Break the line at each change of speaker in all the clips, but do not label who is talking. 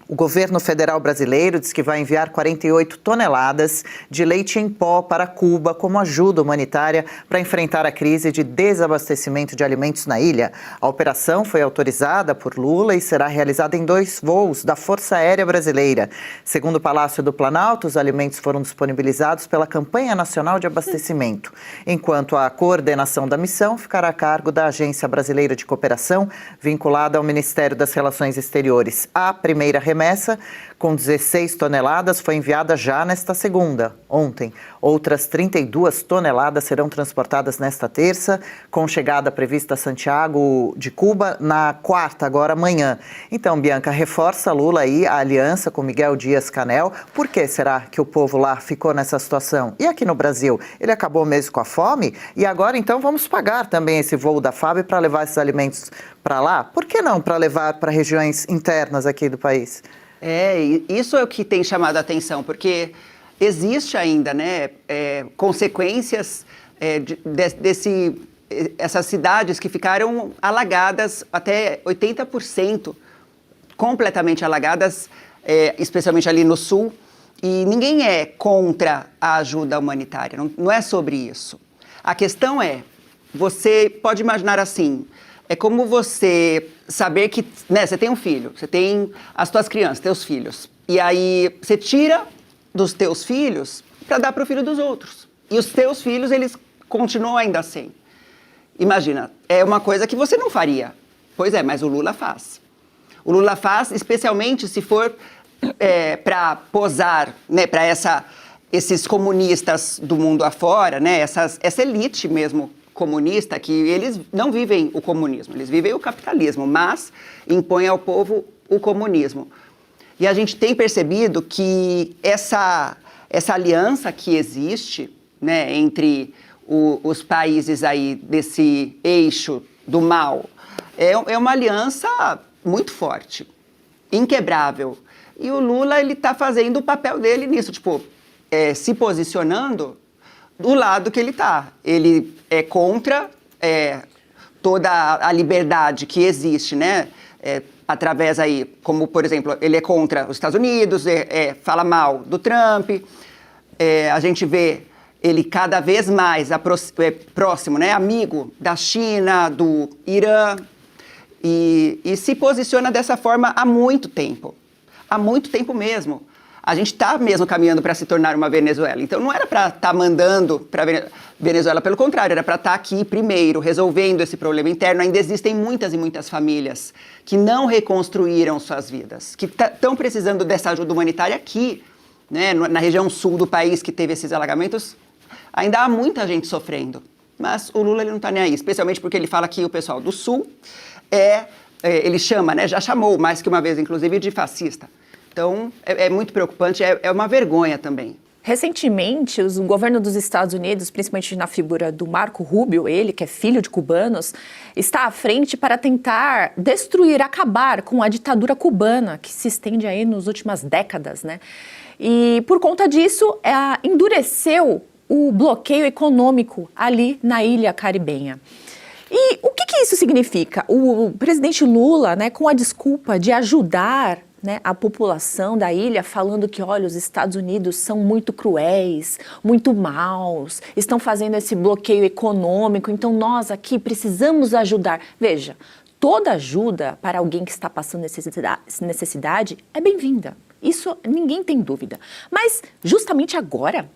O governo federal brasileiro diz que vai enviar 48 toneladas de leite em pó para Cuba como ajuda humanitária para enfrentar a crise de desabastecimento de alimentos na ilha. A operação foi autorizada por Lula e será realizada em 2 voos da Força Aérea Brasileira. Segundo o Palácio do Planalto, os alimentos foram disponibilizados pela Campanha Nacional de Abastecimento, enquanto a coordenação da missão ficará a cargo da Agência Brasileira de Cooperação, vinculada ao Ministério das Relações Exteriores. A primeira remessa, com 16 toneladas, foi enviada já nesta segunda, ontem. Outras 32 toneladas serão transportadas nesta terça, com chegada prevista a Santiago de Cuba na quarta, agora amanhã. Então, Bianca, reforça Lula aí a aliança com Miguel Dias-Canel. Por que será que o povo lá ficou nessa situação? E aqui no Brasil, ele acabou mesmo com a fome? E agora, então, vamos pagar também esse voo da FAB para levar esses alimentos para lá? Por que não para levar para regiões internas aqui do país?
Isso é o que tem chamado a atenção, porque existe ainda, né, consequências essas cidades que ficaram alagadas, até 80%, completamente alagadas, especialmente ali no sul, e ninguém é contra a ajuda humanitária, não é sobre isso. A questão é, você pode imaginar assim, é como você saber que, né, você tem um filho, você tem as tuas crianças, teus filhos, e aí você tira dos teus filhos para dar para o filho dos outros. E os teus filhos, eles continuam ainda sem. Imagina, é uma coisa que você não faria. Pois é, mas o Lula faz. O Lula faz, especialmente se for para posar, né, para esses comunistas do mundo afora, né, essa elite mesmo comunista, que eles não vivem o comunismo, eles vivem o capitalismo, mas impõem ao povo o comunismo. E a gente tem percebido que essa aliança que existe, né, entre os países aí desse eixo do mal, é uma aliança muito forte, inquebrável. E o Lula, ele está fazendo o papel dele nisso, tipo, se posicionando do lado que ele está. Ele é contra toda a liberdade que existe, né? Através aí, como, por exemplo, ele é contra os Estados Unidos, fala mal do Trump. A gente vê ele cada vez mais próximo, né? Amigo da China, do Irã. E se posiciona dessa forma há muito tempo. Há muito tempo mesmo. A gente está mesmo caminhando para se tornar uma Venezuela. Então, não era para estar mandando para a Venezuela, pelo contrário, era para estar aqui primeiro, resolvendo esse problema interno. Ainda existem muitas e muitas famílias que não reconstruíram suas vidas, que estão precisando dessa ajuda humanitária aqui, né, na região sul do país que teve esses alagamentos. Ainda há muita gente sofrendo. Mas o Lula, ele não está nem aí, especialmente porque ele fala que o pessoal do sul ele chama, né, já chamou mais que uma vez, inclusive, de fascista. Então, é muito preocupante, é uma vergonha também.
Recentemente, o governo dos Estados Unidos, principalmente na figura do Marco Rubio, ele que é filho de cubanos, está à frente para tentar destruir, acabar com a ditadura cubana, que se estende aí nas últimas décadas, né? E por conta disso, endureceu o bloqueio econômico ali na ilha caribenha. E o que isso significa? O presidente Lula, né, com a desculpa de ajudar, né, a população da ilha, falando que, olha, os Estados Unidos são muito cruéis, muito maus, estão fazendo esse bloqueio econômico, então nós aqui precisamos ajudar. Veja, toda ajuda para alguém que está passando necessidade é bem-vinda. Isso ninguém tem dúvida. Mas justamente agora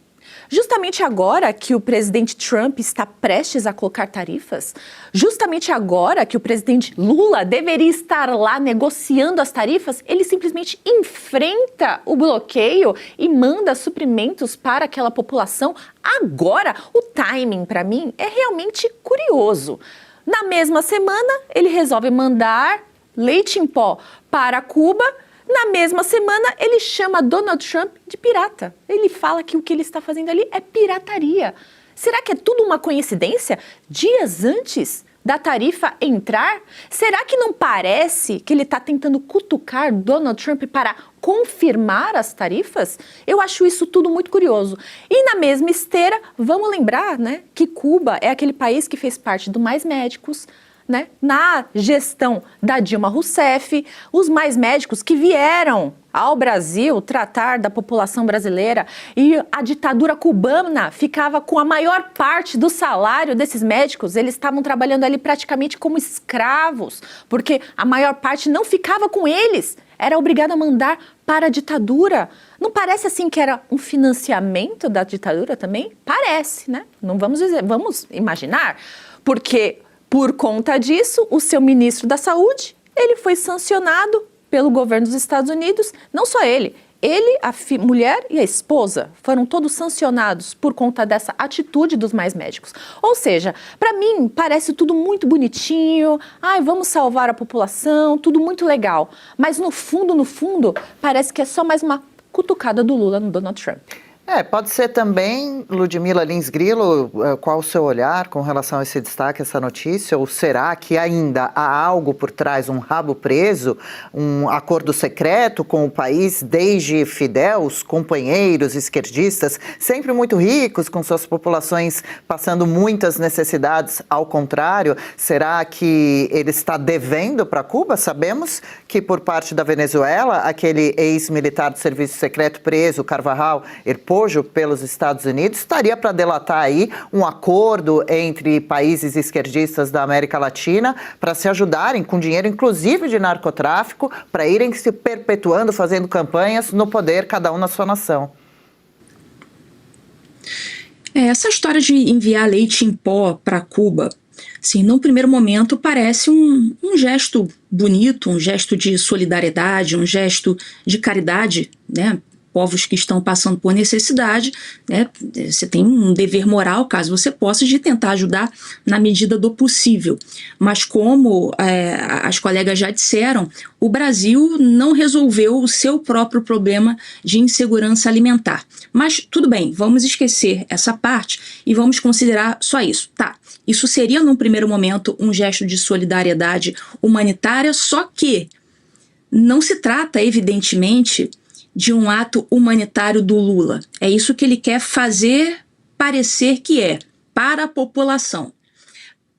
que o presidente Trump está prestes a colocar tarifas, justamente agora que o presidente Lula deveria estar lá negociando as tarifas, ele simplesmente enfrenta o bloqueio e manda suprimentos para aquela população. Agora, o timing, para mim, é realmente curioso. Na mesma semana, ele resolve mandar leite em pó para Cuba. Na mesma semana, ele chama Donald Trump de pirata. Ele fala que o que ele está fazendo ali é pirataria. Será que é tudo uma coincidência? Dias antes da tarifa entrar? Será que não parece que ele está tentando cutucar Donald Trump para confirmar as tarifas? Eu acho isso tudo muito curioso. E na mesma esteira, vamos lembrar, né, que Cuba é aquele país que fez parte do Mais Médicos, né, na gestão da Dilma Rousseff, os Mais Médicos que vieram ao Brasil tratar da população brasileira e a ditadura cubana ficava com a maior parte do salário desses médicos. Eles estavam trabalhando ali praticamente como escravos, porque a maior parte não ficava com eles. Era obrigada a mandar para a ditadura. Não parece assim que era um financiamento da ditadura também? Parece, né? Não vamos dizer, vamos imaginar, porque por conta disso, o seu ministro da Saúde, ele foi sancionado pelo governo dos Estados Unidos. Não só ele, a mulher e a esposa foram todos sancionados por conta dessa atitude dos mais médicos. Ou seja, para mim parece tudo muito bonitinho, vamos salvar a população, tudo muito legal. Mas no fundo, parece que é só mais uma cutucada do Lula no Donald Trump.
Pode ser também, Ludmila Lins Grilo, qual o seu olhar com relação a esse destaque, essa notícia? Ou será que ainda há algo por trás, um rabo preso, um acordo secreto com o país desde Fidel, os companheiros esquerdistas, sempre muito ricos, com suas populações passando muitas necessidades, ao contrário? Será que ele está devendo para Cuba? Sabemos que por parte da Venezuela, aquele ex-militar do serviço secreto preso, Carvajal Herpojo, pelos Estados Unidos, estaria para delatar aí um acordo entre países esquerdistas da América Latina para se ajudarem com dinheiro, inclusive de narcotráfico, para irem se perpetuando, fazendo campanhas no poder, cada um na sua nação.
Essa história de enviar leite em pó para Cuba, assim, num primeiro momento parece um gesto bonito, um gesto de solidariedade, um gesto de caridade, né? Povos que estão passando por necessidade, né? Você tem um dever moral, caso você possa, de tentar ajudar na medida do possível. Mas como as colegas já disseram, o Brasil não resolveu o seu próprio problema de insegurança alimentar. Mas tudo bem, vamos esquecer essa parte e vamos considerar só isso. Tá, isso seria num primeiro momento um gesto de solidariedade humanitária, só que não se trata, evidentemente, de um ato humanitário do Lula. É isso que ele quer fazer parecer que é, para a população.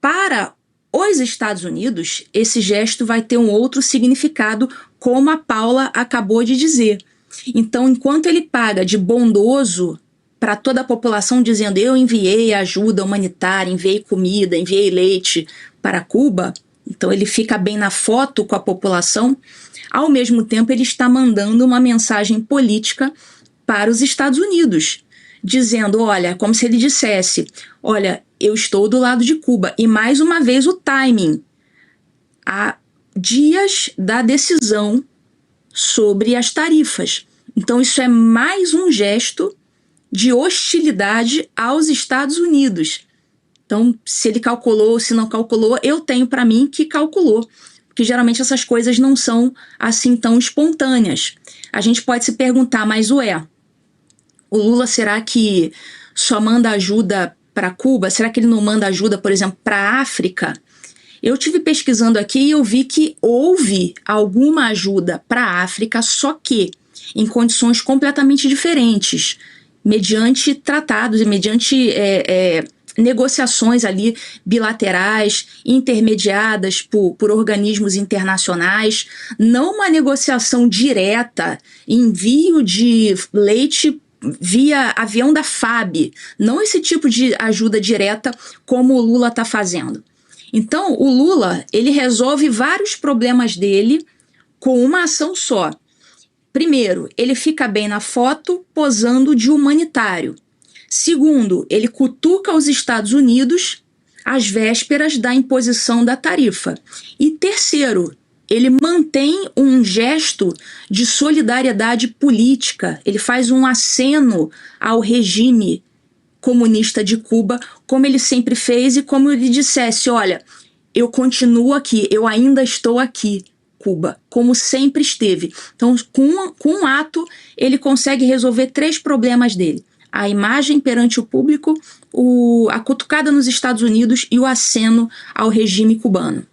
Para os Estados Unidos, esse gesto vai ter um outro significado, como a Paula acabou de dizer. Então, enquanto ele paga de bondoso para toda a população, dizendo eu enviei ajuda humanitária, enviei comida, enviei leite para Cuba, então ele fica bem na foto com a população, ao mesmo tempo ele está mandando uma mensagem política para os Estados Unidos, dizendo, olha, como se ele dissesse, olha, eu estou do lado de Cuba. E mais uma vez o timing, há dias da decisão sobre as tarifas. Então isso é mais um gesto de hostilidade aos Estados Unidos. Então, se ele calculou ou se não calculou, eu tenho para mim que calculou. Porque geralmente essas coisas não são assim tão espontâneas. A gente pode se perguntar, mas o Lula será que só manda ajuda para Cuba? Será que ele não manda ajuda, por exemplo, para a África? Eu estive pesquisando aqui e eu vi que houve alguma ajuda para a África, só que em condições completamente diferentes, mediante tratados e mediante negociações ali bilaterais, intermediadas por organismos internacionais, não uma negociação direta, envio de leite via avião da FAB, não esse tipo de ajuda direta como o Lula está fazendo. Então, o Lula, ele resolve vários problemas dele com uma ação só. Primeiro, ele fica bem na foto posando de humanitário. Segundo, ele cutuca os Estados Unidos às vésperas da imposição da tarifa. E terceiro, ele mantém um gesto de solidariedade política. Ele faz um aceno ao regime comunista de Cuba, como ele sempre fez e como ele dissesse, olha, eu continuo aqui, eu ainda estou aqui, Cuba, como sempre esteve. Então, com um ato, ele consegue resolver 3 problemas dele. A imagem perante o público, a cutucada nos Estados Unidos e o aceno ao regime cubano.